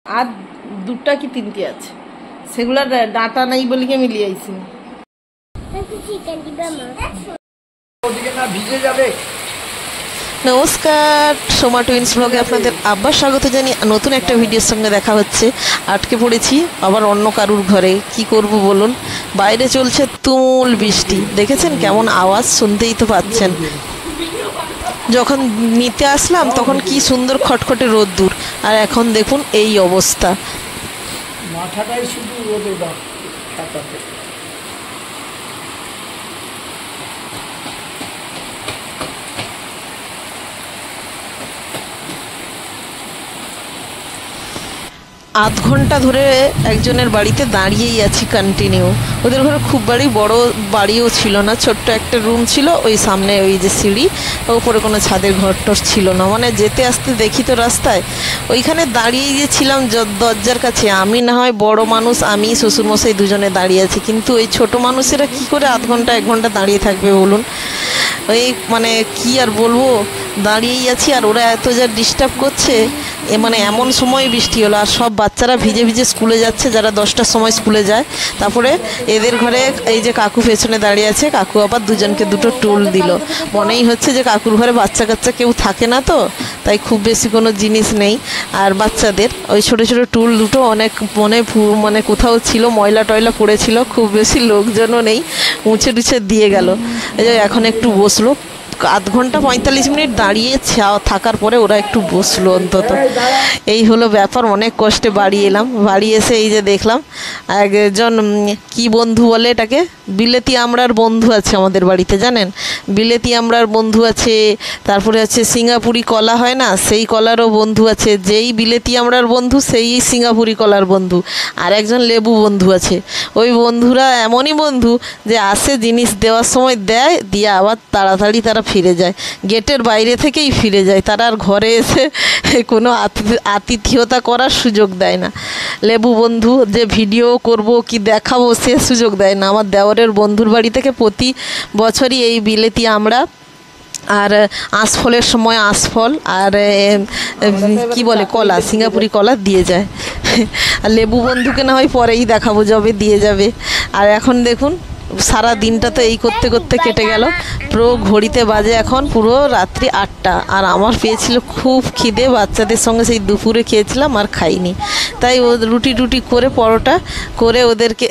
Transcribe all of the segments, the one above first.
আর দুটা কি তিনটি আছে, সেগুলার ডাটা নাই বলে কি মিলিয়ে আইছি। নমস্কার, সোমা টুইন্স ব্লগে আপনাদের আবার স্বাগত জানিয়ে নতুন একটা ভিডিওর সঙ্গে দেখা হচ্ছে। আটকে পড়েছি আবার অন্য কারুর ঘরে, কি করব বলুন। বাইরে চলছে তুমুল বৃষ্টি, দেখেছেন কেমন আওয়াজ, শুনতেই তো পাচ্ছেন। যখন নিতে আসলাম তখন কি সুন্দর খটখটে রোদ্দুর, আর এখন দেখুন এই অবস্থা। মাথাটাই শুধু রোদে দাও। আধ ঘন্টা ধরে একজনের বাড়িতে দাঁড়িয়েই আছি কন্টিনিউ। ওদের ঘরে খুব বড় বাড়িও ছিল না, ছোট্ট একটা রুম ছিল, ওই সামনে ওই যে সিঁড়ি, ওপরে কোনো ছাদের ঘরটর ছিল না। মানে যেতে আসতে দেখি তো রাস্তায়, ওইখানে দাঁড়িয়ে গিয়েছিলাম দরজার কাছে। আমি না হয় বড় মানুষ, আমি শ্বশুরমশাই দুজনে দাঁড়িয়ে আছি, কিন্তু ওই ছোট মানুষেরা কি করে আধ ঘন্টা 1 ঘন্টা দাঁড়িয়ে থাকবে বলুন। ওই মানে কি আর বলবো, দাঁড়িয়েই আছি। আর ওরা এত যা ডিস্টার্ব করছে, মানে এমন সময় বৃষ্টি হলো, আর সব বাচ্চারা ভিজে ভিজে স্কুলে যাচ্ছে, যারা 10টার সময় স্কুলে যায়। তারপরে এদের ঘরে এই যে কাকু পেছনে দাঁড়িয়ে আছে, কাকু আবার দুজনকে 2টো টুল দিল। মনেই হচ্ছে যে কাকুর ঘরে বাচ্চা কাচ্চা কেউ থাকে না, তো তাই খুব বেশি কোনো জিনিস নেই। আর বাচ্চাদের ওই ছোটো ছোটো টুল 2টো অনেক মানে কোথাও ছিল, ময়লা টয়লা পড়েছিল, খুব বেশি লোকজনও নেই, মুছে টুছে দিয়ে গেল। এই যে এখন একটু বসলো, আধ ঘন্টা 45 মিনিট দাঁড়িয়ে থাকার পরে ওরা একটু বসলো অন্তত। এই হলো ব্যাপার। অনেক কষ্টে বাড়ি এলাম, বাড়ি এসে এই যে দেখলাম একজন কি বন্ধু বলে এটাকে, বিলেতি আমড়ার বন্ধু আছে আমাদের বাড়িতে, জানেন, বিলেতি আমড়ার বন্ধু আছে। তারপরে আছে সিঙ্গাপুরি কলা হয় না, সেই কলারও বন্ধু আছে। যেই বিলেতি আমড়ার বন্ধু সেই সিঙ্গাপুরি কলার বন্ধু। আর একজন লেবু বন্ধু আছে। ওই বন্ধুরা এমনই বন্ধু যে আসে, জিনিস দেওয়ার সময় দেয়, দিয়ে আবার তাড়াতাড়ি তারা ফিরে যায়, গেটের বাইরে থেকেই ফিরে যায়। তারা আর ঘরে এসে কোনো আতিথেয়তা করার সুযোগ দেয় না। লেবু বন্ধু যে ভিডিও করব কি দেখাবো সে সুযোগ দেয় না। আমার দেওরের বন্ধুর বাড়ি থেকে প্রতি বছরই এই বিলেতি আমড়া আর আঁশফলের সময় আঁশফল আর কি বলে কলা, সিঙ্গাপুরি কলা দিয়ে যায়। আর লেবু বন্ধুকে না হয় পরেই দেখাবো, যবে দিয়ে যাবে। আর এখন দেখুন সারা দিনটা তো এই করতে করতে কেটে গেল। পুরো ঘড়িতে বাজে এখন পুরো রাত্রি 8টা। আর আমার পেয়েছিল খুব খিদে, বাচ্চাদের সঙ্গে সেই দুপুরে খেয়েছিলাম আর খাইনি। তাই ও রুটি টুটি করে পরোটা করে ওদেরকে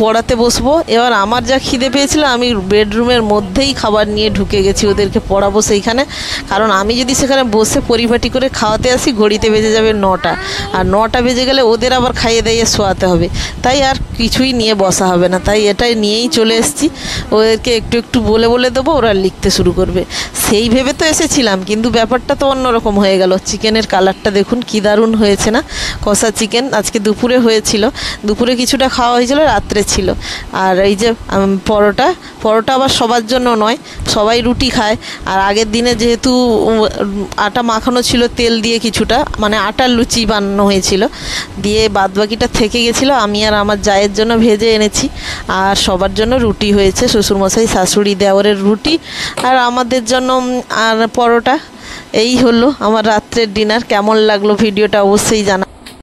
পড়াতে বসবো। এবার আমার যা খিদে পেয়েছিল, আমি বেডরুমের মধ্যেই খাবার নিয়ে ঢুকে গেছি, ওদেরকে পড়াবো সেইখানে। কারণ আমি যদি সেখানে বসে পরিপাটি করে খাওয়াতে আসি, ঘড়িতে বেজে যাবে 9টা, আর 9টা বেজে গেলে ওদের আবার খাইয়ে দাইয়ে শোয়াতে হবে। তাই আর কিছুই নিয়ে বসা হবে না, তাই এটাই নিয়েই চলে এসেছি। ওদেরকে একটু একটু বলে দেবো, ওরা লিখতে শুরু করবে। সেই ভেবে তো এসেছিলাম, কিন্তু ব্যাপারটা তো অন্যরকম হয়ে গেল। চিকেনের কালারটা দেখুন কি দারুণ হয়েছে না, কষা চিকেন। আজকে দুপুরে হয়েছিল, দুপুরে কিছুটা খাওয়া হয়েছিল, রাত্রে ছিল। আর এই যে পরোটা আবার সবার জন্য নয়, সবাই রুটি খায়। আর আগের দিনে যেহেতু আটা মাখানো ছিল তেল দিয়ে, কিছুটা মানে আটার লুচি বানানো হয়েছিল, দিয়ে বাদবাকিটা থেকে গেছিলো, আমি আর আমার জায়ের জন্য ভেজে এনেছি। আর সবার জন্য রুটি হয়েছে, শ্বশুরমশাই শাশুড়ি দেওরের রুটি, আর আমাদের জন্য আর পরোটা। এই হলো আমার রাত্রের ডিনার। কেমন লাগলো ভিডিওটা অবশ্যই জানা।